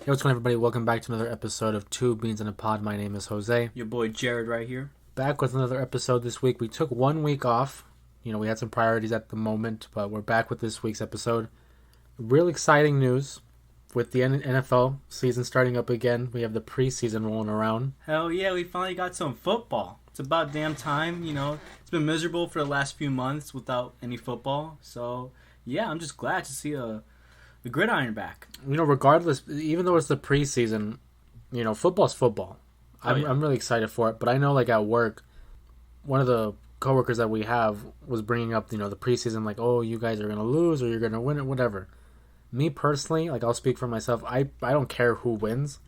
Hey, what's going on, everybody? Welcome back to another episode of Two Beans in a Pod. My name is Jose. Your boy Jared right here. Back with another episode this week. We took 1 week off. We had some priorities at the moment, but we're back with this week's episode. Real exciting news with the NFL season starting up again. We have the preseason rolling around. Hell yeah, we finally got some football. It's about damn time, It's been miserable for the last few months without any football. So, yeah, I'm just glad to see the gridiron back. Regardless, even though it's the preseason, football's football. I'm really excited for it. But I know, at work, one of the coworkers that we have was bringing up, the preseason, oh, you guys are going to lose or you're going to win it, whatever. Me personally, I'll speak for myself. I don't care who wins.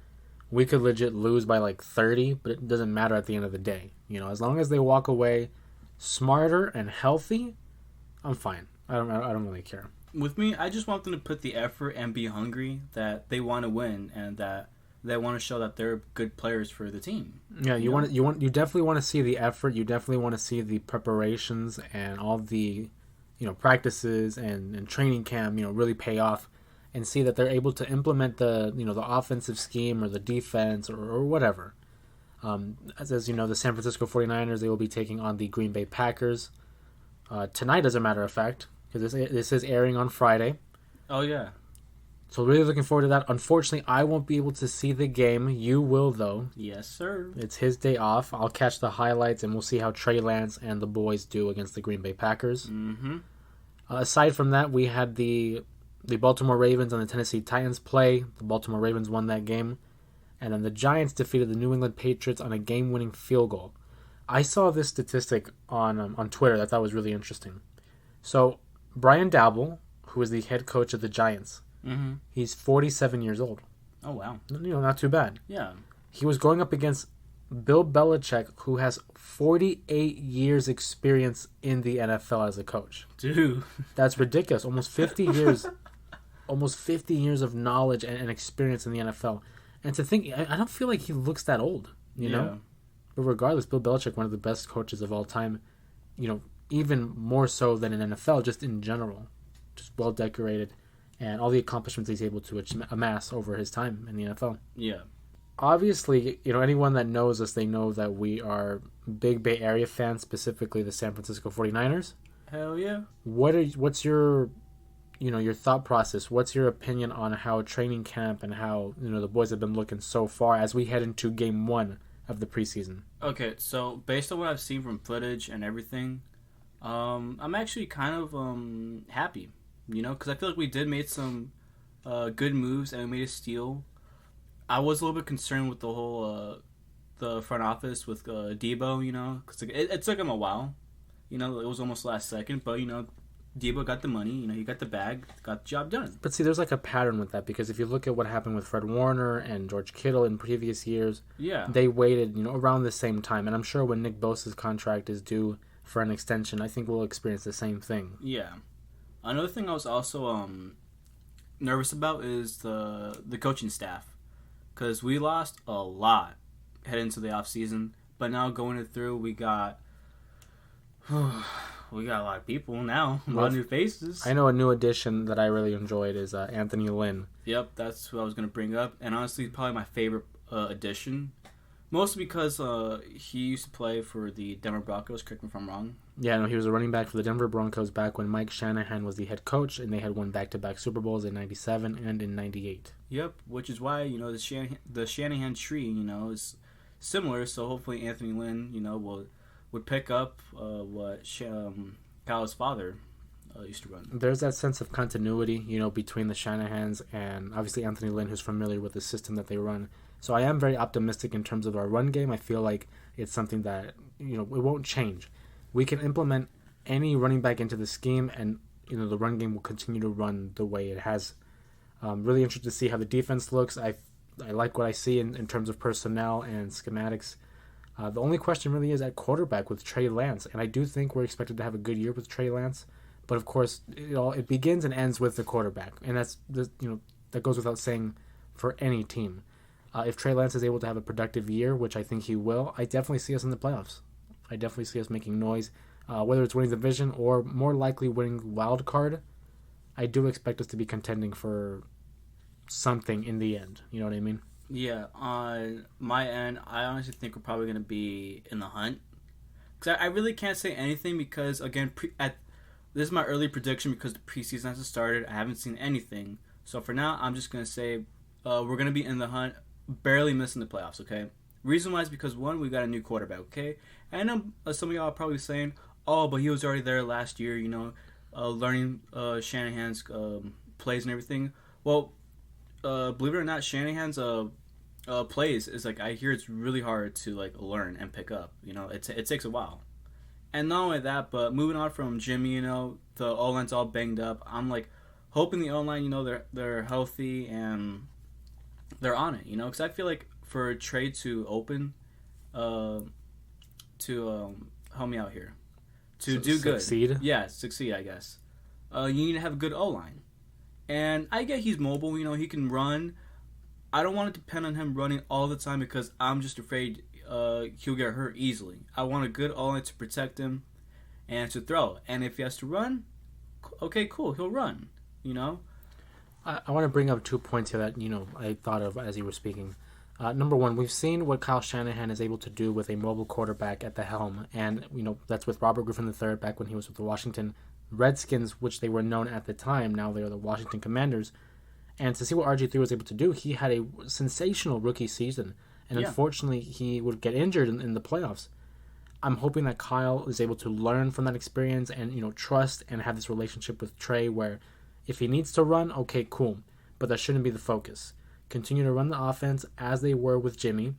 We could legit lose by 30, but it doesn't matter at the end of the day. As long as they walk away smarter and healthy, I'm fine. I don't really care. With me, I just want them to put the effort and be hungry that they want to win and that they want to show that they're good players for the team. Yeah, you definitely want to see the effort. You definitely want to see the preparations and all the, practices and training camp, really pay off, and see that they're able to implement the, the offensive scheme or the defense or whatever. As you know, the San Francisco 49ers, they will be taking on the Green Bay Packers tonight, as a matter of fact, because this is airing on Friday. Oh, yeah. So really looking forward to that. Unfortunately, I won't be able to see the game. You will, though. Yes, sir. It's his day off. I'll catch the highlights, and we'll see how Trey Lance and the boys do against the Green Bay Packers. Mm-hmm. Aside from that, we had the Baltimore Ravens and the Tennessee Titans play. The Baltimore Ravens won that game. And then the Giants defeated the New England Patriots on a game-winning field goal. I saw this statistic on Twitter that I thought was really interesting. So, Brian Daboll, who is the head coach of the Giants, he's 47 years old. Oh, wow. Not too bad. Yeah. He was going up against Bill Belichick, who has 48 years experience in the NFL as a coach. Dude. That's ridiculous. Almost 50 years of knowledge and experience in the NFL. And to think, I don't feel like he looks that old, you know? But regardless, Bill Belichick, one of the best coaches of all time, even more so than in NFL, just in general. Just well decorated. And all the accomplishments he's able to amass over his time in the NFL. Yeah. Obviously, anyone that knows us, they know that we are big Bay Area fans, specifically the San Francisco 49ers. Hell yeah. What's your, your thought process? What's your opinion on how training camp and how, the boys have been looking so far as we head into game 1 of the preseason? Okay, so based on what I've seen from footage and everything, I'm actually kind of happy, because I feel like we did make some good moves and we made a steal. I was a little bit concerned with the whole the front office with Debo, because it took him a while. It was almost last second, but Debo got the money. He got the bag, got the job done. But see, there's a pattern with that, because if you look at what happened with Fred Warner and George Kittle in previous years, they waited around the same time, and I'm sure when Nick Bosa's contract is due for an extension, I think we'll experience the same thing. Yeah. Another thing I was also nervous about is the coaching staff, because we lost a lot heading into the offseason, but now going it through, we got a lot of people now, a lot of new faces. I know a new addition that I really enjoyed is Anthony Lynn. Yep, that's who I was going to bring up, and honestly, probably my favorite addition. Mostly because he used to play for the Denver Broncos, correct me if I'm wrong. Yeah, no, he was a running back for the Denver Broncos back when Mike Shanahan was the head coach, and they had won back-to-back Super Bowls in '97 and in '98. Yep, which is why, the Shanahan tree, is similar, so hopefully Anthony Lynn, would pick up what Kyle's father used to run. There's that sense of continuity, between the Shanahans and obviously Anthony Lynn, who's familiar with the system that they run. So I am very optimistic in terms of our run game. I feel like it's something that, it won't change. We can implement any running back into the scheme, and, the run game will continue to run the way it has. Really interested to see how the defense looks. I like what I see in terms of personnel and schematics. The only question really is at quarterback with Trey Lance, and I do think we're expected to have a good year with Trey Lance. But of course, it begins and ends with the quarterback, and that goes without saying for any team. If Trey Lance is able to have a productive year, which I think he will, I definitely see us in the playoffs. I definitely see us making noise, whether it's winning the division or more likely winning wild card. I do expect us to be contending for something in the end. You know what I mean? Yeah, on my end, I honestly think we're probably going to be in the hunt. Because I really can't say anything because, again, this is my early prediction because the preseason hasn't started. I haven't seen anything. So for now, I'm just going to say we're going to be in the hunt, barely missing the playoffs, okay? Reason why is because, one, we got a new quarterback, okay? And I know some of y'all are probably saying, oh, but he was already there last year, learning Shanahan's plays and everything. Well, believe it or not, Shanahan's plays is like I hear it's really hard to like learn and pick up. It takes a while. And not only that, but moving on from Jimmy, the O-line's all banged up. I'm like hoping the O-line, they're healthy and they're on it. Because I feel like for a trade to open, to help me out here, to do good, succeed. Yeah, succeed. I guess you need to have a good O-line. And I get he's mobile, he can run. I don't want to depend on him running all the time because I'm just afraid he'll get hurt easily. I want a good O-line to protect him and to throw. And if he has to run, okay, cool, he'll run, I want to bring up 2 points here that, I thought of as you were speaking. Number one, we've seen what Kyle Shanahan is able to do with a mobile quarterback at the helm. And, that's with Robert Griffin III back when he was with the Washington Redskins, which they were known at the time. Now they are the Washington Commanders. And to see what RG3 was able to do, he had a sensational rookie season. And unfortunately, he would get injured in the playoffs. I'm hoping that Kyle is able to learn from that experience and, trust and have this relationship with Trey where if he needs to run, okay, cool. But that shouldn't be the focus. Continue to run the offense as they were with Jimmy,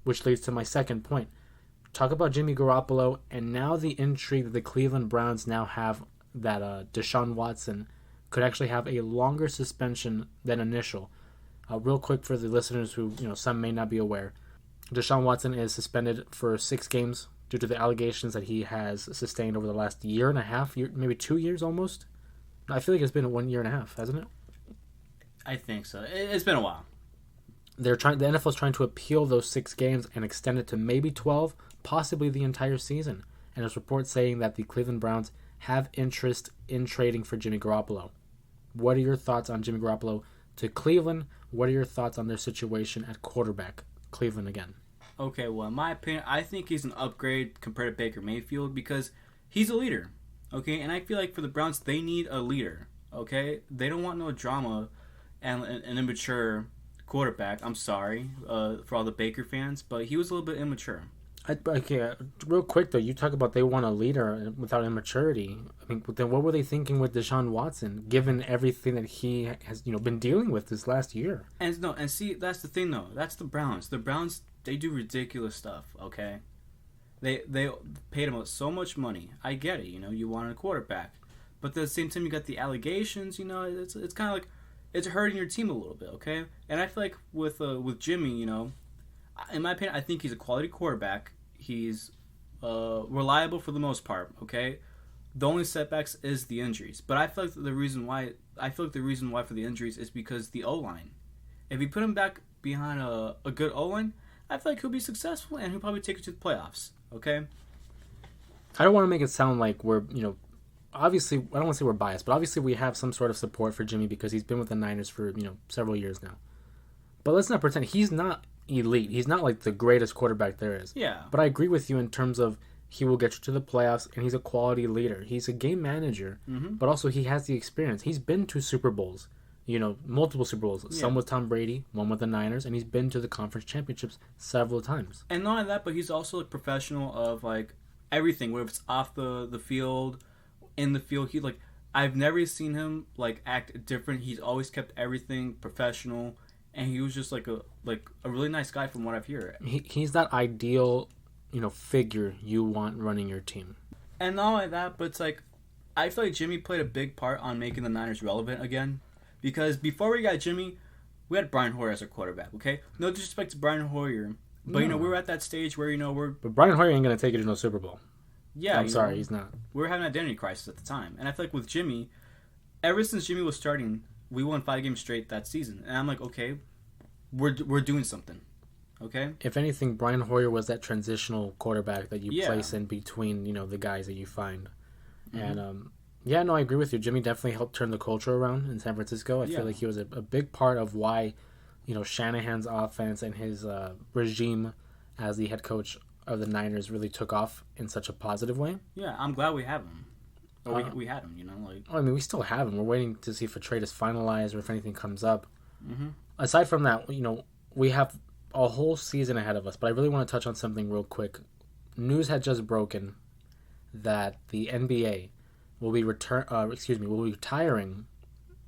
which leads to my second point. Talk about Jimmy Garoppolo and now the intrigue that the Cleveland Browns now have that Deshaun Watson could actually have a longer suspension than initial. Real quick for the listeners who, some may not be aware, Deshaun Watson is suspended for 6 games due to the allegations that he has sustained over the last year and a half, maybe 2 years almost. I feel like it's been 1 year and a half, hasn't it? I think so. It's been a while. The NFL is trying to appeal those 6 games and extend it to maybe 12, possibly the entire season. And there's reports saying that the Cleveland Browns have interest in trading for Jimmy Garoppolo. What are your thoughts on Jimmy Garoppolo to Cleveland? What are your thoughts on their situation at quarterback? Cleveland again. Okay, well, in my opinion, I think he's an upgrade compared to Baker Mayfield because he's a leader, okay? And I feel like for the Browns, they need a leader, okay? They don't want no drama and an immature quarterback. I'm sorry for all the Baker fans, but he was a little bit immature. Okay, real quick though, you talk about they want a leader without immaturity. I mean, then what were they thinking with Deshaun Watson, given everything that he has, been dealing with this last year? And see, that's the thing though. That's the Browns. The Browns, they do ridiculous stuff. Okay, they paid him so much money. I get it. You wanted a quarterback, but at the same time, you got the allegations. It's kind of like it's hurting your team a little bit. Okay, and I feel like with Jimmy, in my opinion, I think he's a quality quarterback. He's reliable for the most part. Okay, the only setbacks is the injuries. But I feel like the reason why for the injuries is because the O-line. If you put him back behind a good O-line, I feel like he'll be successful and he'll probably take it to the playoffs. Okay. I don't want to make it sound like we're obviously I don't want to say we're biased, but obviously we have some sort of support for Jimmy because he's been with the Niners for several years now. But let's not pretend he's not elite. He's not like the greatest quarterback there is. Yeah. But I agree with you in terms of he will get you to the playoffs and he's a quality leader. He's a game manager, but also he has the experience. He's been to Super Bowls, multiple Super Bowls. Yeah. Some with Tom Brady, one with the Niners, and he's been to the conference championships several times. And not only that, but he's also a professional of like everything, whether it's off the field, in the field. I've never seen him like act different. He's always kept everything professional. And he was just like a really nice guy from what I've heard. He's that ideal, figure you want running your team. And not only that, but it's like I feel like Jimmy played a big part on making the Niners relevant again. Because before we got Jimmy, we had Brian Hoyer as our quarterback. Okay, no disrespect to Brian Hoyer, but we were at that stage where we're. But Brian Hoyer ain't gonna take you to no Super Bowl. Yeah, I'm sorry, he's not. We were having an identity crisis at the time, and I feel like with Jimmy, ever since Jimmy was starting, we won 5 games straight that season, and I'm like, okay, we're doing something. Okay. If anything, Brian Hoyer was that transitional quarterback that you place in between, the guys that you find. And Yeah, no, I agree with you. Jimmy definitely helped turn the culture around in San Francisco. I feel like he was a big part of why, Shanahan's offense and his regime as the head coach of the Niners really took off in such a positive way. Yeah, I'm glad we have him. Or we had him, I mean, we still have him. We're waiting to see if a trade is finalized or if anything comes up. Mm-hmm. Aside from that, we have a whole season ahead of us. But I really want to touch on something real quick. News had just broken that the NBA will be retiring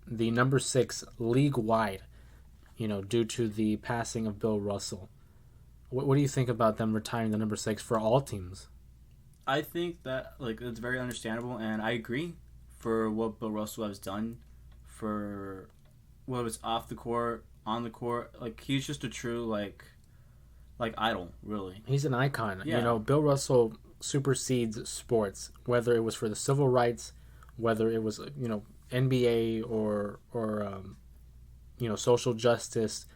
the number 6 league wide, due to the passing of Bill Russell. What do you think about them retiring the number 6 for all teams? I think that it's very understandable, and I agree for what Bill Russell has done for whether it's off the court, on the court. He's just a true idol, really. He's an icon. Yeah. Bill Russell supersedes sports, whether it was for the civil rights, whether it was NBA or social justice.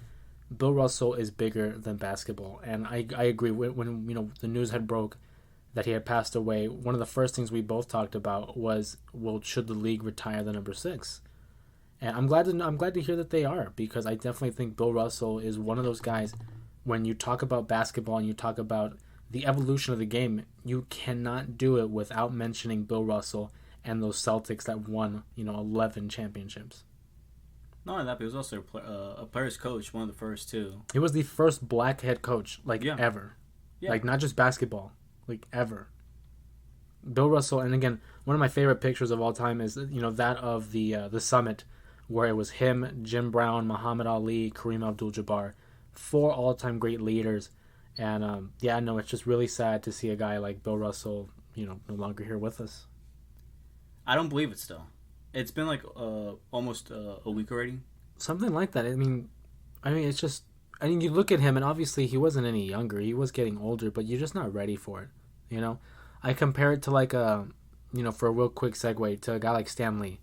Bill Russell is bigger than basketball, and I agree. When the news had broke that he had passed away, one of the first things we both talked about was, well, should the league retire the number 6? And I'm glad to hear that they are, because I definitely think Bill Russell is one of those guys. When you talk about basketball and you talk about the evolution of the game, you cannot do it without mentioning Bill Russell and those Celtics that won 11 championships. Not only that, but he was also a player's coach, one of the first too. He was the first black head coach ever. Yeah. Not just basketball, ever. Bill Russell, and again, one of my favorite pictures of all time is that of the summit, where it was him, Jim Brown, Muhammad Ali, Kareem Abdul-Jabbar, 4 all-time great leaders. And it's just really sad to see a guy like Bill Russell, no longer here with us. I don't believe it still. It's been almost a week already. Something like that. I mean, it's just. You look at him, and obviously he wasn't any younger. He was getting older, but you're just not ready for it. I compare it to for a real quick segue, to a guy like Stan Lee,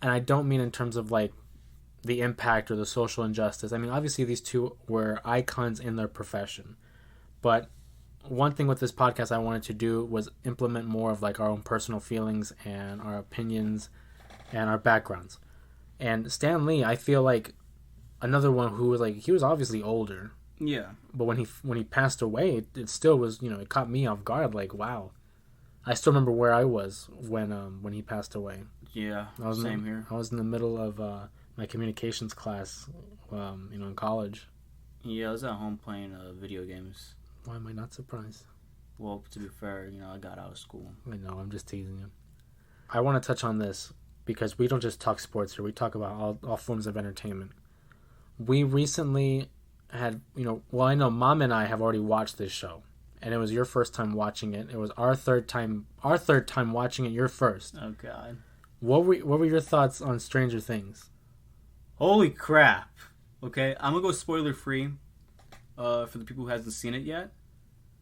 and I don't mean in terms of the impact or the social injustice. I mean, obviously these two were icons in their profession, but one thing with this podcast I wanted to do was implement more of our own personal feelings and our opinions and our backgrounds. And Stan Lee, I feel like another one who was he was obviously older. Yeah. But when he passed away, it still was, it caught me off guard. Wow. I still remember where I was when he passed away. Yeah. Same here. I was in the middle of my communications class, in college. Yeah, I was at home playing video games. Why am I not surprised? Well, to be fair, I got out of school. I know, I'm just teasing you. I want to touch on this because we don't just talk sports here. We talk about all forms of entertainment. We recently had, I know Mom and I have already watched this show, and it was your first time watching it. It was our third time watching it. Your first. Oh God. What were your thoughts on Stranger Things? Holy crap! Okay, I'm gonna go spoiler free. For the people who hasn't seen it yet,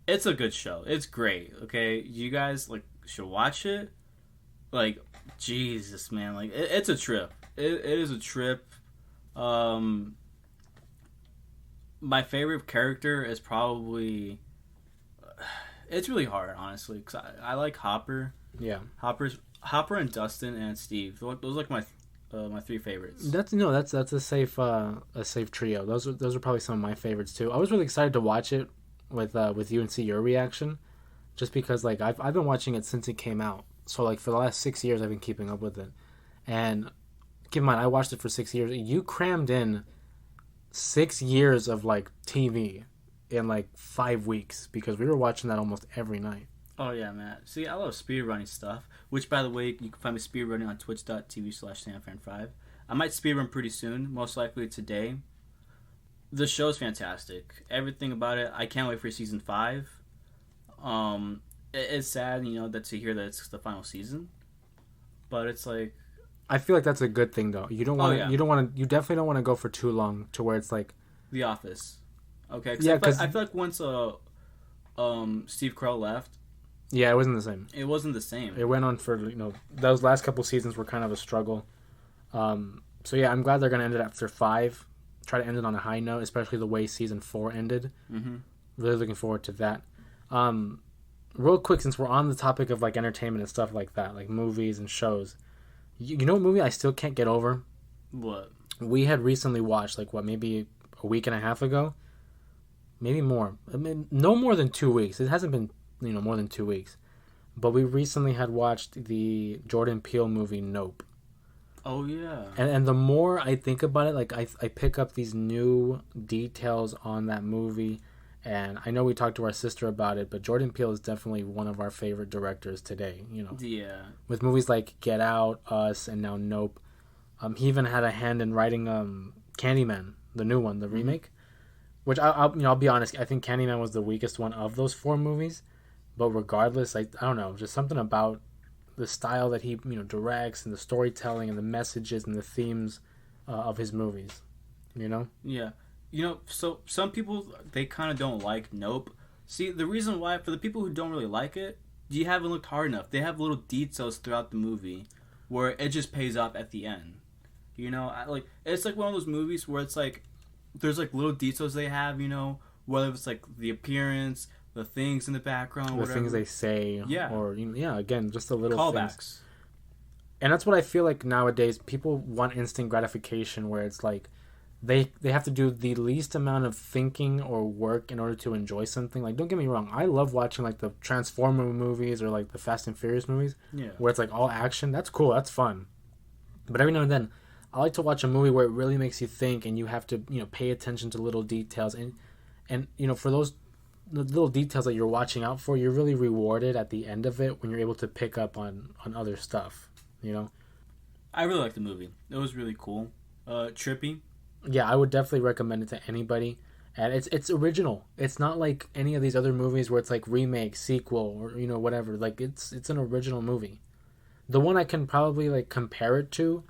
it's a good show. It's great. Okay, you guys should watch it. Jesus, man, it's a trip. It is a trip. My favorite character is probably. It's really hard, honestly, because I like Hopper. Yeah, Hopper and Dustin and Steve. Those are my 3 favorites. That's a safe trio. Those are probably some of my favorites too. I was really excited to watch it with you and see your reaction, just because I've been watching it since it came out. So for the last 6 years I've been keeping up with it, and keep in mind I watched it for 6 years. You crammed in 6 years of TV in 5 weeks, because we were watching that almost every night. Oh yeah, man. See, I love speedrunning stuff. Which, by the way, you can find me speedrunning on twitch.tv/SamFan5. I might speedrun pretty soon, most likely today. The show's fantastic. Everything about it. I can't wait for season 5. It's sad, that to hear that it's the final season. But it's I feel like that's a good thing, though. You don't want to. Yeah. You definitely don't want to go for too long to where it's The Office. Okay. I feel like once Steve Carell left. Yeah, it wasn't the same. It wasn't the same. It went on for those last couple seasons were kind of a struggle. So yeah, I'm glad they're gonna end it after 5. Try to end it on a high note, especially the way season 4 ended. Mm-hmm. Really looking forward to that. real quick, since we're on the topic of like entertainment and stuff like that, like movies and shows, you know what movie I still can't get over? What? We had recently watched, like, what, maybe a week and a half ago? Maybe more. I mean, no more than 2 weeks. It hasn't been, more than 2 weeks. But we recently had watched the Jordan Peele movie Nope. Oh, yeah. And the more I think about it, like, I pick up these new details on that movie. And I know we talked to our sister about it, but Jordan Peele is definitely one of our favorite directors today, Yeah. With movies like Get Out, Us, and now Nope. He even had a hand in writing Candyman, the new one, the remake. Which I'll be honest, I think Candyman was the weakest one of those four movies. But regardless, I don't know, just something about the style that he directs and the storytelling and the messages and the themes of his movies. Yeah. So some people, they kind of don't like Nope. See, the reason why, for the people who don't really like it, you haven't looked hard enough. They have little details throughout the movie where it just pays off at the end. It's like one of those movies where it's like, there's like little details they have, whether it's like the appearance, the things in the background, the things they say, or again, just the little callbacks. Things. And that's what I feel like nowadays. People want instant gratification, where it's like they have to do the least amount of thinking or work in order to enjoy something. Like, don't get me wrong, I love watching like the Transformer movies or like the Fast and Furious movies, where it's like all action. That's cool, that's fun. But every now and then, I like to watch a movie where it really makes you think, and you have to pay attention to little details, and for those the little details that you're watching out for, you're really rewarded at the end of it when you're able to pick up on other stuff. I really liked the movie. It was really cool. Trippy. Yeah, I would definitely recommend it to anybody. And it's original. It's not like any of these other movies where it's like remake, sequel, or whatever. Like it's an original movie. The one I can probably like compare it to,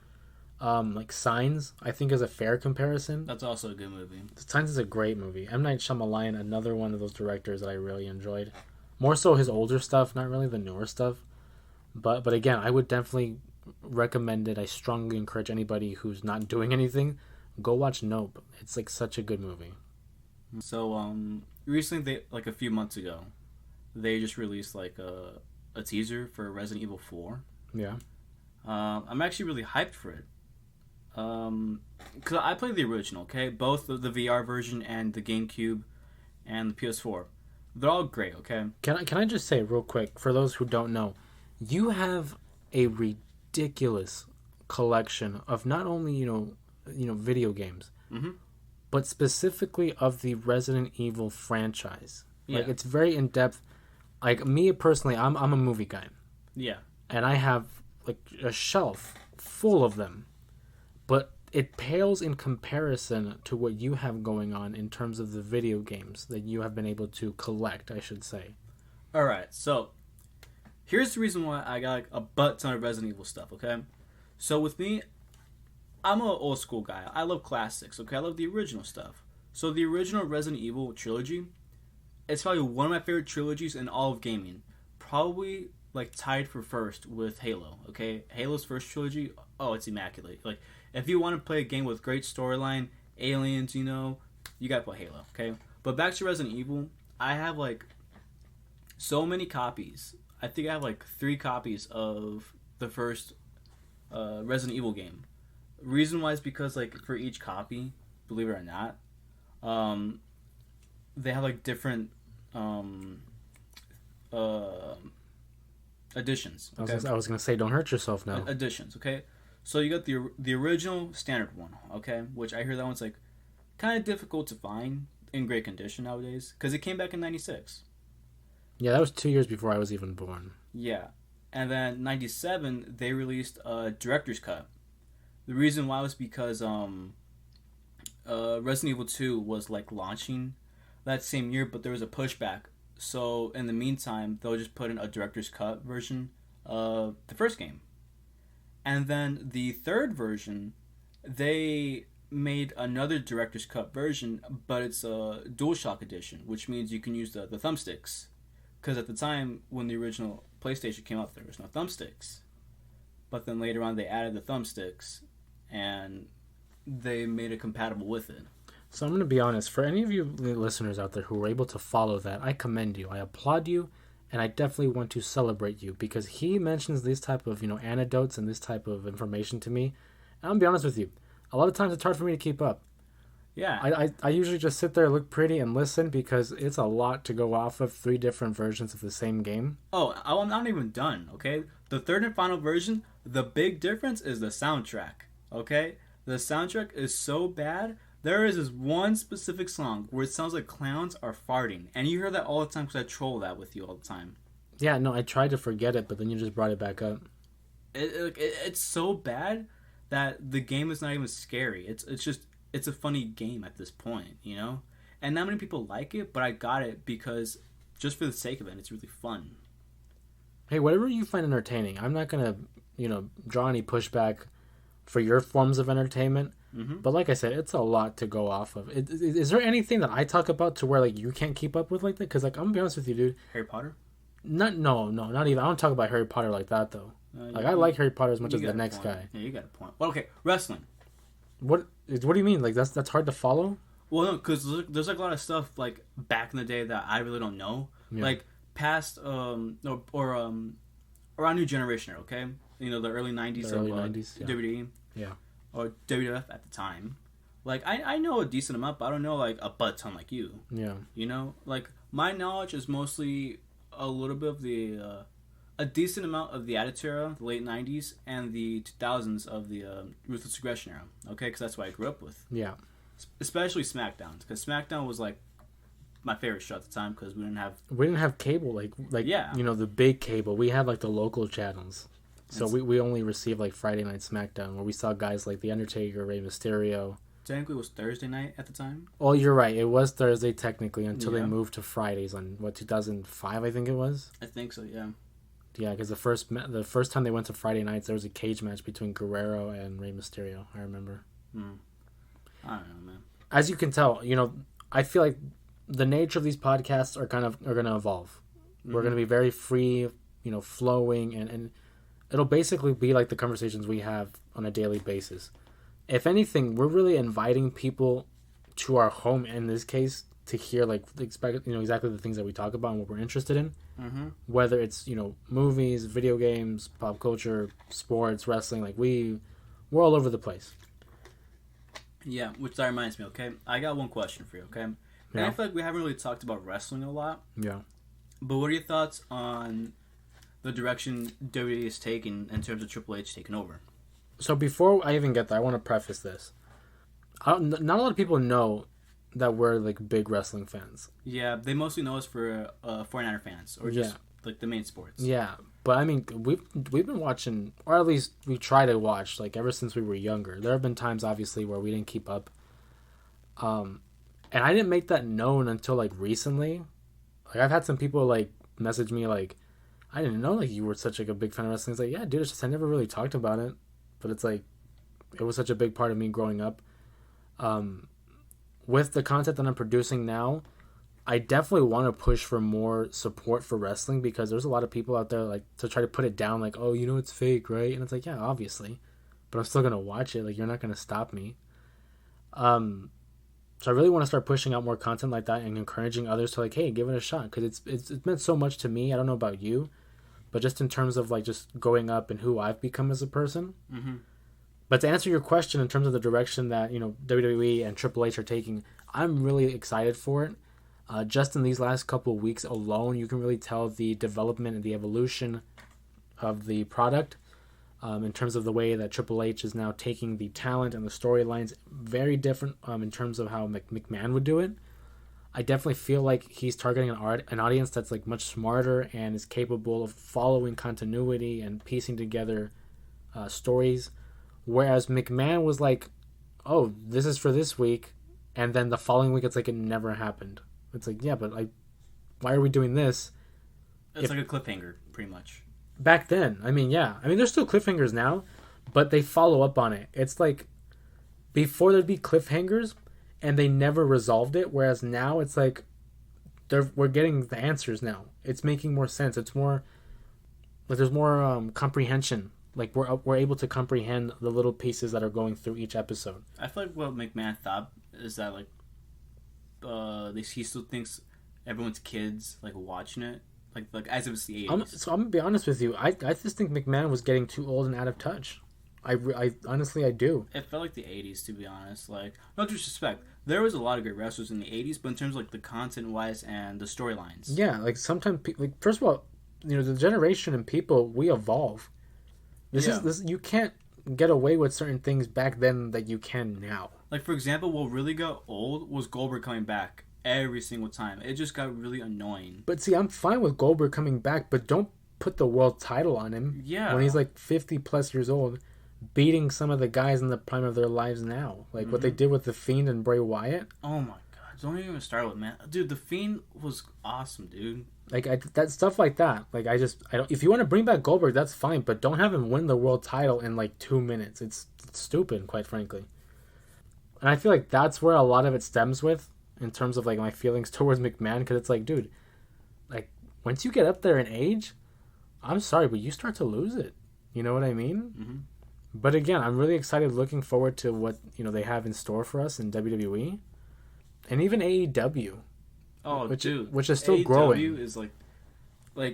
like Signs, I think is a fair comparison. That's also a good movie. Signs is a great movie. M. Night Shyamalan, another one of those directors that I really enjoyed. More so his older stuff, not really the newer stuff. But again, I would definitely recommend it. I strongly encourage anybody who's not doing anything, go watch Nope. It's like such a good movie. So recently, like a few months ago, they just released like a teaser for Resident Evil 4. Yeah. I'm actually really hyped for it. Because I played the original, okay? Both the VR version and the GameCube and the PS4. They're all great, okay? Can I just say real quick, for those who don't know, you have a ridiculous collection of not only, video games, but specifically of the Resident Evil franchise. Yeah. Like, it's very in-depth. Like, me personally, I'm a movie guy. Yeah. And I have, like, a shelf full of them. But it pales in comparison to what you have going on in terms of the video games that you have been able to collect, I should say. All right, so here's the reason why I got like a butt ton of Resident Evil stuff, okay? So with me, I'm an old school guy. I love classics, okay? I love the original stuff. So the original Resident Evil trilogy, it's probably one of my favorite trilogies in all of gaming. Probably like tied for first with Halo, okay? Halo's first trilogy, oh, it's immaculate. Like, if you want to play a game with great storyline, aliens, you gotta play Halo, okay? But back to Resident Evil, I have like so many copies. I think I have like 3 copies of the first Resident Evil game. Reason why is because like for each copy, believe it or not, they have like different editions. Okay? I was gonna say, don't hurt yourself now. Editions, okay? So you got the original standard one, okay? Which I hear that one's like kind of difficult to find in great condition nowadays because it came back in '96. Yeah, that was 2 years before I was even born. Yeah, and then '97 they released a director's cut. The reason why was because Resident Evil 2 was like launching that same year, but there was a pushback. So in the meantime, they'll just put in a director's cut version of the first game. And then the third version, they made another director's cut version, but it's a DualShock edition, which means you can use the thumbsticks. Because at the time, when the original PlayStation came out, there was no thumbsticks. But then later on, they added the thumbsticks, and they made it compatible with it. So I'm going to be honest, for any of you listeners out there who were able to follow that, I commend you. I applaud you, and I definitely want to celebrate you because he mentions these type of anecdotes and this type of information to me. And I'm gonna be honest with you, a lot of times it's hard for me to keep up. Yeah. I usually just sit there, look pretty, and listen because it's a lot to go off of 3 different versions of the same game. Oh, I'm not even done, okay? The third and final version, the big difference is the soundtrack, okay? The soundtrack is so bad. There is this one specific song where it sounds like clowns are farting. And you hear that all the time because I troll that with you all the time. Yeah, no, I tried to forget it, but then you just brought it back up. It's so bad that the game is not even scary. It's a funny game at this point, you know? And not many people like it, but I got it because just for the sake of it, it's really fun. Hey, whatever you find entertaining, I'm not going to, draw any pushback for your forms of entertainment. Mm-hmm. But like I said, it's a lot to go off of. Is there anything that I talk about to where, like, you can't keep up with like that? Because, like, I'm going to be honest with you, dude. Harry Potter? No, not even. I don't talk about Harry Potter like that, though. I like Harry Potter as much as the next guy. Yeah, you got a point. Well, okay, wrestling. What do you mean? Like, that's hard to follow? Well, no, because there's like a lot of stuff like back in the day that I really don't know. Yeah. Like past around New Generation, okay? The early 90s the early 90s, yeah. WWE. Yeah. Or WWF at the time. Like, I know a decent amount, but I don't know, like, a butt ton like you. Yeah. Like, my knowledge is mostly a little bit of the... a decent amount of the Attitude Era, the late 90s, and the 2000s of the Ruthless Aggression Era. Okay? Because that's what I grew up with. Yeah. Especially SmackDown. Because SmackDown was, like, my favorite show at the time because we didn't have cable. Like yeah. The big cable. We had, like, the local channels. So we only received, like, Friday Night SmackDown, where we saw guys like The Undertaker, Rey Mysterio. Technically, it was Thursday night at the time. Oh, you're right. It was Thursday, technically, until they moved to Fridays on, 2005, I think it was? I think so, yeah. Yeah, because the first time they went to Friday nights, there was a cage match between Guerrero and Rey Mysterio, I remember. I don't know, man. As you can tell, I feel like the nature of these podcasts are going to evolve. Mm-hmm. We're going to be very free, flowing, and it'll basically be like the conversations we have on a daily basis. If anything, we're really inviting people to our home in this case to hear exactly the things that we talk about and what we're interested in. Mm-hmm. Whether it's movies, video games, pop culture, sports, wrestling, like we're all over the place. Yeah, which that reminds me. Okay, I got one question for you. Okay, and I feel like we haven't really talked about wrestling a lot. Yeah. But what are your thoughts on the direction WWE is taking in terms of Triple H taking over? So before I even get there, I want to preface this. Not a lot of people know that we're like big wrestling fans. Yeah, they mostly know us for 49er fans or just like the main sports. Yeah, but I mean, we've been watching, or at least we try to watch, like ever since we were younger. There have been times, obviously, where we didn't keep up. And I didn't make that known until like recently. Like I've had some people like message me like, I didn't know like you were such like a big fan of wrestling. It's like, yeah, dude, it's just I never really talked about it, but it's like it was such a big part of me growing up. With the content that I'm producing now, I definitely want to push for more support for wrestling because there's a lot of people out there like to try to put it down like, oh, it's fake, right? And it's like, yeah, obviously, but I'm still gonna watch it. Like you're not gonna stop me. So I really want to start pushing out more content like that and encouraging others to like, hey, give it a shot because it's meant so much to me. I don't know about you, but just in terms of like just going up and who I've become as a person. Mm-hmm. But to answer your question in terms of the direction that WWE and Triple H are taking, I'm really excited for it. Just in these last couple of weeks alone, you can really tell the development and the evolution of the product in terms of the way that Triple H is now taking the talent and the storylines very different in terms of how McMahon would do it. I definitely feel like he's targeting an audience that's like much smarter and is capable of following continuity and piecing together stories. Whereas McMahon was like, oh, this is for this week. And then the following week, it's like it never happened. It's like, yeah, but why are we doing this? It's like a cliffhanger, pretty much. Back then, I mean, yeah. I mean, there's still cliffhangers now, but they follow up on it. It's like, before there'd be cliffhangers, and they never resolved it, whereas now it's like, we're getting the answers now. It's making more sense. It's more, like, there's more like we're able to comprehend the little pieces that are going through each episode. I feel like what McMahon thought is that like he still thinks everyone's kids like watching it, like as if it's the '80s. I'm gonna be honest with you. I just think McMahon was getting too old and out of touch. I honestly I do. It felt like the '80s, to be honest. Like, no disrespect, there was a lot of great wrestlers in the '80s, but in terms of like the content wise and the storylines, Yeah, like sometimes like first of all, the generation and people we evolve. This you can't get away with certain things back then that you can now. Like, for example, what really got old was Goldberg coming back every single time. It just got really annoying. But see, I'm fine with Goldberg coming back, but don't put the world title on him. Yeah. When he's like 50 plus years old, beating some of the guys in the prime of their lives now. Like what they did with The Fiend and Bray Wyatt. Oh my god. Don't even start with, man. Dude, The Fiend was awesome, dude. Like that stuff like that. Like I don't. If you want to bring back Goldberg, that's fine, but don't have him win the world title in like 2 minutes. It's stupid, quite frankly. And I feel like that's where a lot of it stems with, in terms of like my feelings towards McMahon, because it's like, dude, like once you get up there in age, I'm sorry, but you start to lose it. You know what I mean? Mm-hmm. But again, I'm really excited, looking forward to what they have in store for us in WWE, and even AEW. Oh, dude, which is still AEW growing. Is like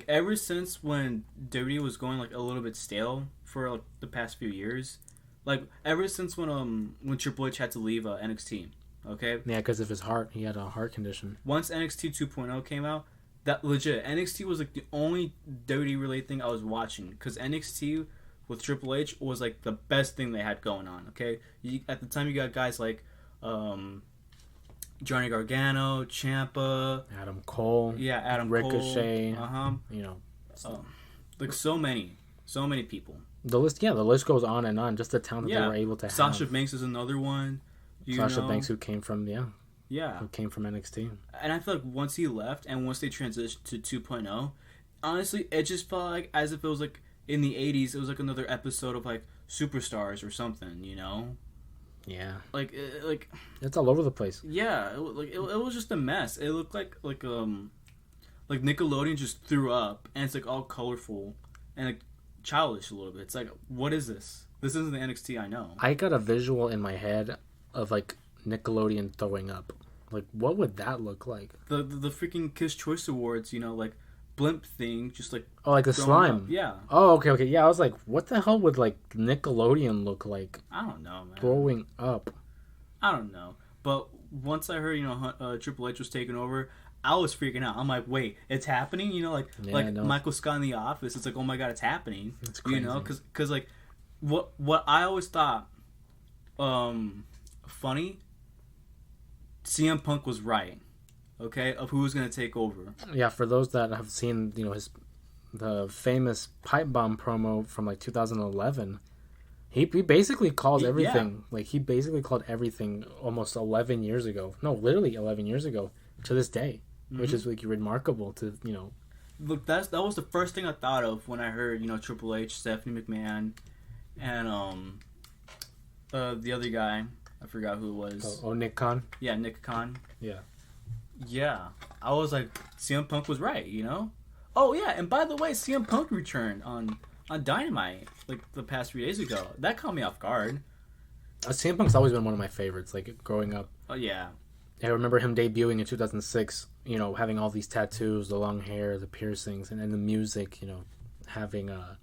ever since when WWE was going like a little bit stale for like the past few years, like ever since when Triple H had to leave NXT. Okay. Yeah, because of his heart, he had a heart condition. Once NXT 2.0 came out, that legit NXT was like the only WWE related thing I was watching, because NXT with Triple H was like the best thing they had going on. Okay, at the time you got guys like Johnny Gargano, Ciampa, Adam Cole, Adam Ricochet, Cole, like so many people. The list goes on and on. Just the talent that they were able to have. Sasha Banks is another one. Sasha Banks, who came from who came from NXT. And I feel like once he left and once they transitioned to 2.0, honestly, it just felt like as if it was like in the '80s. It was like another episode of like Superstars or something, Yeah. Like it's all over the place. Yeah, it was just a mess. It looked like Nickelodeon just threw up, and it's like all colorful and like childish a little bit. It's like, what is this? This isn't the NXT I know. I got a visual in my head of like Nickelodeon throwing up. Like, what would that look like? The freaking Kids Choice Awards, like blimp thing, just like like the slime. Up. Yeah. Oh, okay. Yeah, I was like, what the hell would like Nickelodeon look like? I don't know, man. Throwing up. I don't know, but once I heard Triple H was taking over, I was freaking out. I'm like, wait, it's happening? Michael Scott in The Office. It's like, oh my god, it's happening. It's crazy. Because like what I always thought funny. CM Punk was right. Okay, of who was going to take over. Yeah, for those that have seen, the famous pipe bomb promo from like 2011, he basically called everything. Yeah. Like he basically called everything almost 11 years ago. No, literally 11 years ago to this day, which is like remarkable to. Look, that was the first thing I thought of when I heard Triple H, Stephanie McMahon, and the other guy. I forgot who it was. Oh, Nick Khan? Yeah, Nick Khan. Yeah. Yeah. I was like, CM Punk was right, Oh, yeah, and by the way, CM Punk returned on Dynamite, like, the past 3 days ago. That caught me off guard. CM Punk's always been one of my favorites, like, growing up. Oh, yeah. I remember him debuting in 2006, having all these tattoos, the long hair, the piercings, and then the music, having I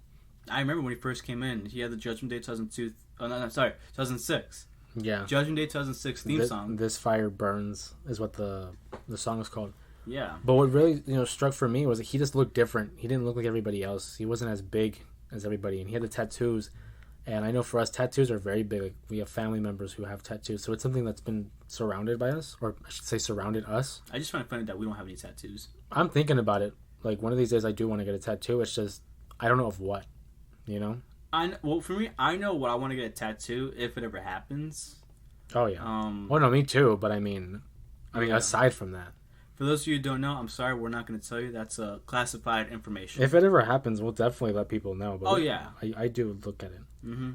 remember when he first came in, he had the Judgment Day 2006. Yeah. Judgment Day 2006 theme song. This Fire Burns is what the song is called. Yeah. But what really, struck for me was that he just looked different. He didn't look like everybody else. He wasn't as big as everybody. And he had the tattoos. And I know for us, tattoos are very big. Like, we have family members who have tattoos. So it's something that's been surrounded by us. Or I should say surrounded us. I just find it funny that we don't have any tattoos. I'm thinking about it. Like, one of these days I do want to get a tattoo. It's just, I don't know of what, Well, for me, I know what I want to get a tattoo if it ever happens. Oh, yeah. Oh, no, me too. But I mean, aside from that. For those of you who don't know, I'm sorry, we're not going to tell you. That's classified information. If it ever happens, we'll definitely let people know. But yeah. I do look at it. Mm-hmm.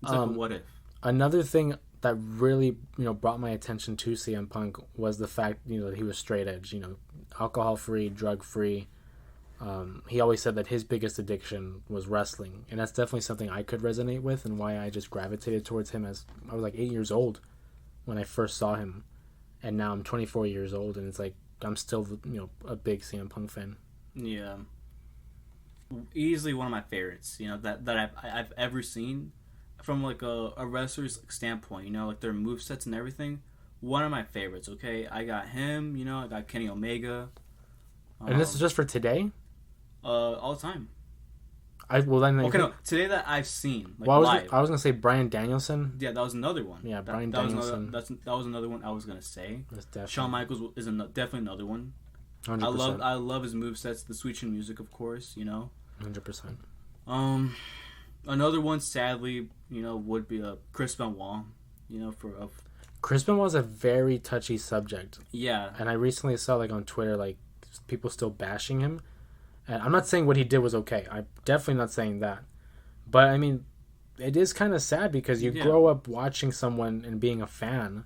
It's like a what if. Another thing that really, brought my attention to CM Punk was the fact, that he was straight edge, alcohol-free, drug-free. He always said that his biggest addiction was wrestling. And that's definitely something I could resonate with and why I just gravitated towards him as I was like 8 years old when I first saw him. And now I'm 24 years old and it's like I'm still, a big CM Punk fan. Yeah, easily one of my favorites. You know that I've ever seen from like a wrestler's standpoint. You know, like their move sets and everything. One of my favorites. Okay, I got him. You know, I got Kenny Omega. And this is just for today? All the time. Today that I've seen. Like, live. I was gonna say Bryan Danielson. Yeah, that was another one. Yeah, Bryan Danielson. That was another one I was gonna say. That's definitely. Shawn Michaels is definitely another one. 100%. I love his movesets, the switching music, of course. You know. 100%. Another one, sadly, you know, would be Chris Benoit. You know, Chris Benoit was a very touchy subject. Yeah. And I recently saw like on Twitter like people still bashing him. And I'm not saying what he did was okay. I'm definitely not saying that. But I mean, it is kind of sad because you grow up watching someone and being a fan,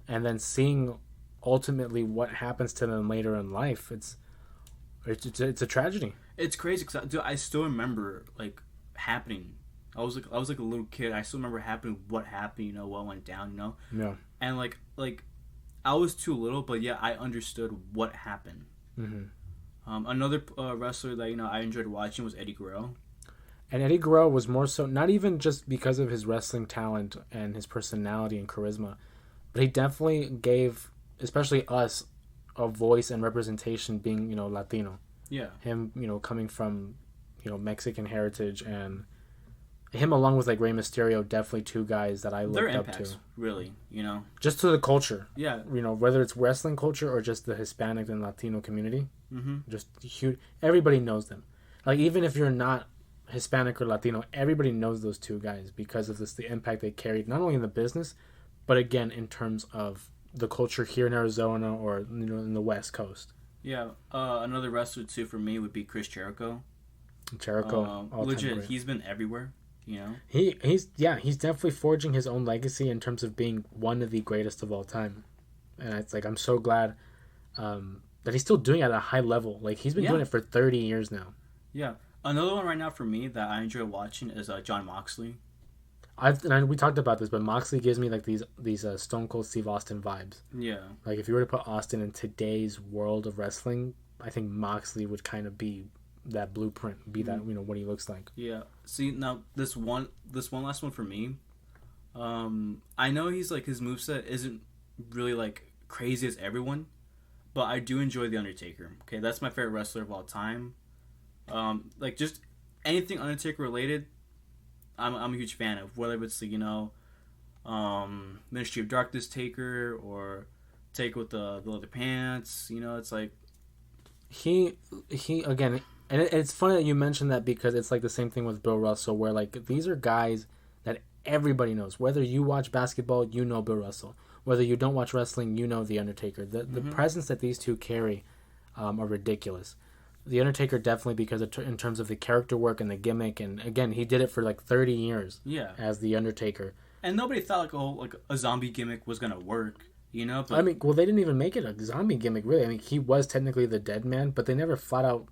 and then seeing ultimately what happens to them later in life. It's a tragedy. It's crazy because I still remember like happening. I was like a little kid. I still remember what happened. You know, what went down. You know. Yeah. And like I was too little, but yeah, I understood what happened. Mm-hmm. Another wrestler that, you know, I enjoyed watching was Eddie Guerrero. And Eddie Guerrero was more so, not even just because of his wrestling talent and his personality and charisma, but he definitely gave, especially us, a voice and representation being, you know, Latino. Yeah. Him, you know, coming from, you know, Mexican heritage, and him along with like Rey Mysterio, definitely two guys that I looked up to. Really, you know. Just to the culture. Yeah. You know, whether it's wrestling culture or just the Hispanic and Latino community. Mm-hmm. Just huge. Everybody knows them. Like, even if you're not Hispanic or Latino, everybody knows those two guys because of the impact they carried, not only in the business, but again, in terms of the culture here in Arizona or, you know, in the West Coast. Yeah. Another wrestler, too, for me would be Chris Jericho. Legit, great. He's been everywhere. You know, he's definitely forging his own legacy in terms of being one of the greatest of all time, and it's like I'm so glad that he's still doing it at a high level. Like, he's been doing it for 30 years now. Yeah, another one right now for me that I enjoy watching is John Moxley. We talked about this, but Moxley gives me like these Stone Cold Steve Austin vibes. Yeah, like if you were to put Austin in today's world of wrestling, I think Moxley would kind of be that blueprint, be that, you know, what he looks like. Yeah. See, now this one last one for me. I know he's like, his moveset isn't really like crazy as everyone, but I do enjoy the Undertaker. Okay, that's my favorite wrestler of all time. Like, just anything Undertaker related, I'm a huge fan of. Whether it's the, you know, Ministry of Darkness Taker or Taker with the leather pants. You know, it's like he again. And it's funny that you mentioned that because it's like the same thing with Bill Russell, where like these are guys that everybody knows. Whether you watch basketball, you know Bill Russell. Whether you don't watch wrestling, you know The Undertaker. The presence that these two carry are ridiculous. The Undertaker definitely because in terms of the character work and the gimmick, and again, he did it for like 30 years. Yeah. As The Undertaker. And nobody thought like a zombie gimmick was gonna work. You know. But... I mean, well, they didn't even make it a zombie gimmick, really. I mean, he was technically the dead man, but they never flat out.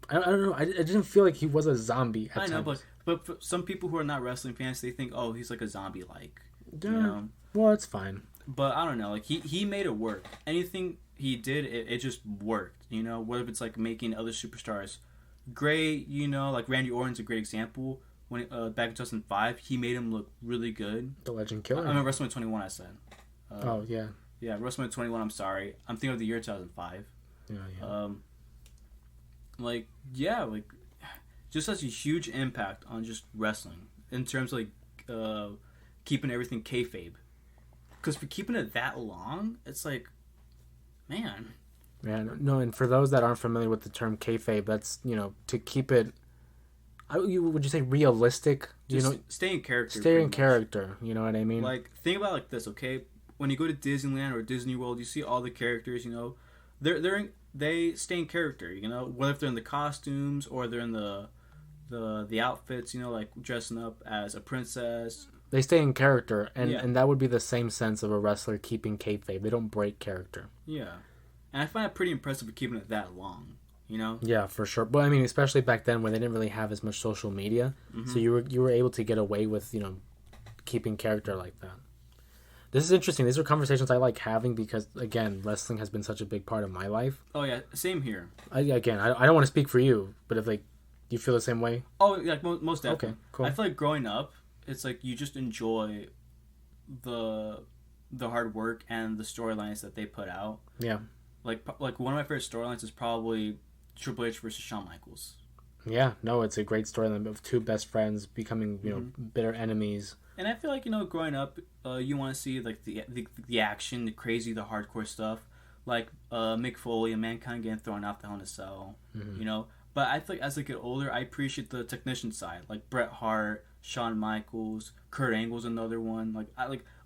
I don't know. I didn't feel like he was a zombie at times. But for some people who are not wrestling fans, they think, oh, he's like a zombie-like. Yeah. You know? Well, it's fine. But I don't know. Like, he made it work. Anything he did, it just worked. You know, whether it's like making other superstars great. You know, like Randy Orton's a great example. When back in 2005, he made him look really good. The Legend Killer. I mean, WrestleMania 21. I said. Oh yeah. Yeah, WrestleMania 21. I'm sorry. I'm thinking of the year 2005. Yeah. Like just has a huge impact on just wrestling in terms of like keeping everything kayfabe. Because for keeping it that long, it's like, man. No, and for those that aren't familiar with the term kayfabe, that's, you know, to keep it. Would you say realistic? Just, you know, stay in character. Stay in character. You know what I mean? Like, think about it like this, okay? When you go to Disneyland or Disney World, you see all the characters. You know, they stay in character, you know, whether if they're in the costumes or they're in the outfits, you know, like dressing up as a princess. They stay in character, and that would be the same sense of a wrestler keeping kayfabe. They don't break character. Yeah, and I find it pretty impressive for keeping it that long, you know. Yeah, for sure. But I mean, especially back then when they didn't really have as much social media, so you were able to get away with, you know, keeping character like that. This is interesting. These are conversations I like having because, again, wrestling has been such a big part of my life. Oh yeah, same here. I don't want to speak for you, but if like you feel the same way. Oh yeah, most definitely. Okay, cool. I feel like growing up, it's like you just enjoy the hard work and the storylines that they put out. Yeah. Like one of my favorite storylines is probably Triple H versus Shawn Michaels. Yeah, no, it's a great storyline of two best friends becoming, bitter enemies. And I feel like, growing up, you want to see like the action, the crazy, the hardcore stuff, like Mick Foley and Mankind getting thrown off the Hell in a Cell, But I feel like as I get older, I appreciate the technician side, like Bret Hart, Shawn Michaels, Kurt Angle's another one.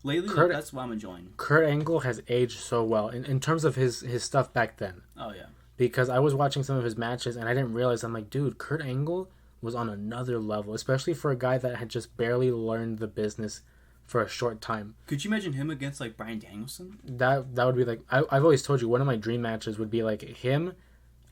Lately, that's what I'm enjoying. Kurt Angle has aged so well in terms of his stuff back then. Oh yeah. Because I was watching some of his matches and I didn't realize, I'm like, dude, Kurt Angle was on another level, especially for a guy that had just barely learned the business for a short time. Could you imagine him against like Bryan Danielson? That would be like, I've always told you, one of my dream matches would be like him,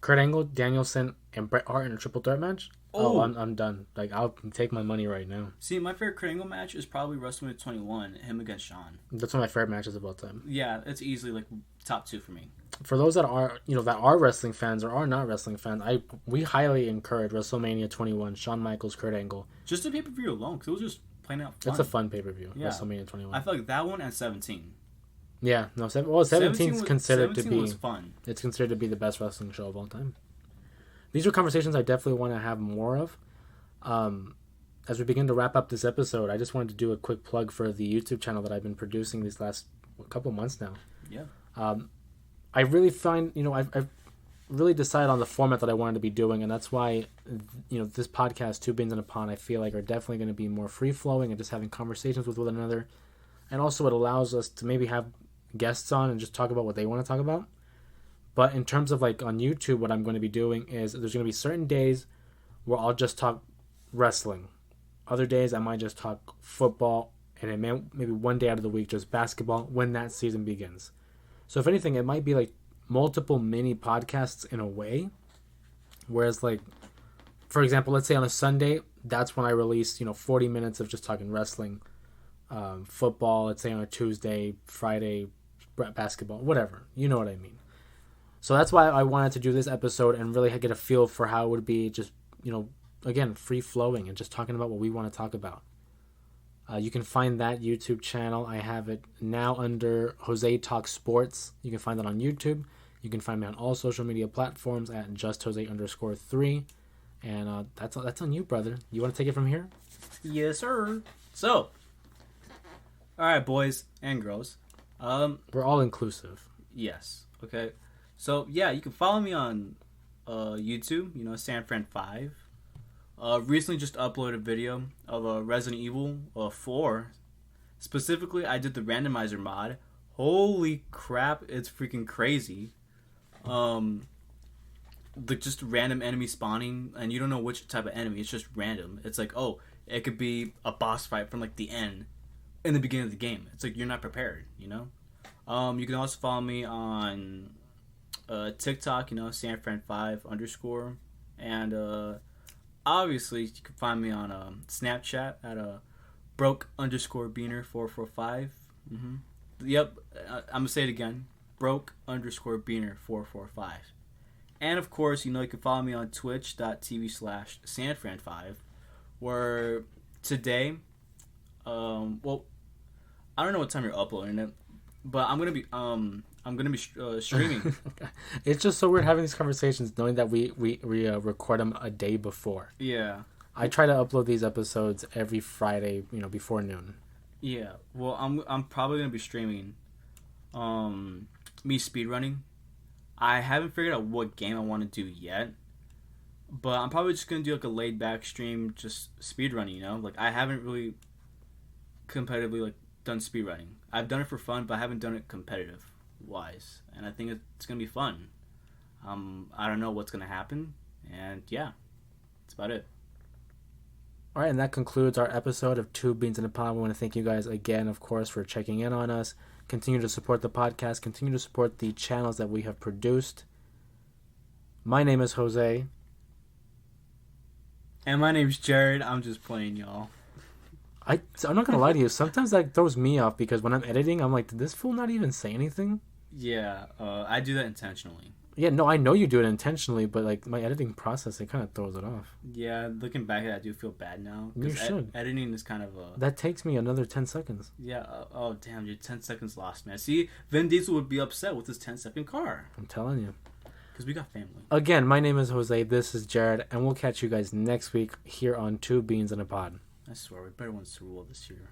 Kurt Angle, Danielson, and Bret Hart in a triple threat match. Oh, I'm done. Like, I'll take my money right now. See, my favorite Kurt Angle match is probably WrestleMania 21, him against Shawn. That's one of my favorite matches of all time. Yeah, it's easily like top 2 for me. For those that are wrestling fans or are not wrestling fans, we highly encourage WrestleMania 21, Shawn Michaels, Kurt Angle. Just the pay-per-view alone, because it was just plain out fun. It's a fun pay-per-view, yeah. WrestleMania 21. I feel like that one and 17. Yeah, no, 17 is considered to be... was fun. It's considered to be the best wrestling show of all time. These are conversations I definitely want to have more of. As we begin to wrap up this episode, I just wanted to do a quick plug for the YouTube channel that I've been producing these last couple months now. Yeah. I really find, I've really decided on the format that I wanted to be doing, and that's why, this podcast, Two Beans in a Pond, I feel like are definitely going to be more free-flowing and just having conversations with one another. And also it allows us to maybe have guests on and just talk about what they want to talk about. But in terms of, like, on YouTube, what I'm going to be doing is there's going to be certain days where I'll just talk wrestling. Other days I might just talk football, and it maybe one day out of the week just basketball when that season begins. So if anything, it might be like multiple mini podcasts in a way. Whereas, like, for example, let's say on a Sunday, that's when I release, 40 minutes of just talking wrestling, football. Let's say on a Tuesday, Friday, basketball, whatever. You know what I mean. So that's why I wanted to do this episode and really get a feel for how it would be just, again, free-flowing and just talking about what we want to talk about. You can find that YouTube channel. I have it now under Jose Talk Sports. You can find that on YouTube. You can find me on all social media platforms at JustJose_3. And that's on you, brother. You want to take it from here? Yes, sir. So, all right, boys and girls. We're all inclusive. Yes. Okay. So, yeah, you can follow me on YouTube, SanFran5. Recently just uploaded a video of Resident Evil 4. Specifically, I did the randomizer mod. Holy crap, it's freaking crazy. Just random enemy spawning, and you don't know which type of enemy. It's just random. It's like, it could be a boss fight from like the end in the beginning of the game. It's like you're not prepared, You can also follow me on TikTok, SanFran5_, and obviously, you can find me on Snapchat at broke_beaner445. Mm-hmm. Yep, I'm going to say it again. broke_beaner445. And of course, you can follow me on twitch.tv/sanfran5, where today, I don't know what time you're uploading it, but I'm going to be streaming. It's just so weird having these conversations knowing that we record them a day before. Yeah. I try to upload these episodes every Friday, before noon. Yeah. Well, I'm probably going to be streaming me speedrunning. I haven't figured out what game I want to do yet, but I'm probably just going to do like a laid back stream just speedrunning, Like I haven't really competitively done speedrunning. I've done it for fun, but I haven't done it competitive wise, and I think it's gonna be fun. I don't know what's gonna happen, and yeah, that's about it. All right, and that concludes our episode of Two Beans in a Pod. We want to thank you guys again, of course, for checking in on us. Continue to support the podcast. Continue to support the channels that we have produced. My name is Jose, and my name's Jared. I'm just playing, y'all. I'm not gonna lie to you. Sometimes that throws me off because when I'm editing, I'm like, did this fool not even say anything? Yeah, I do that intentionally. Yeah, no, I know you do it intentionally, but like my editing process, it kind of throws it off. Yeah, looking back at it, I do feel bad now. You should. Editing is kind of a... That takes me another 10 seconds. Yeah, oh damn, your 10 seconds lost, man. See, Vin Diesel would be upset with his 10-second car. I'm telling you. Because we got family. Again, my name is Jose, this is Jared, and we'll catch you guys next week here on Two Beans in a Pod. I swear, we better win Super Bowl this year.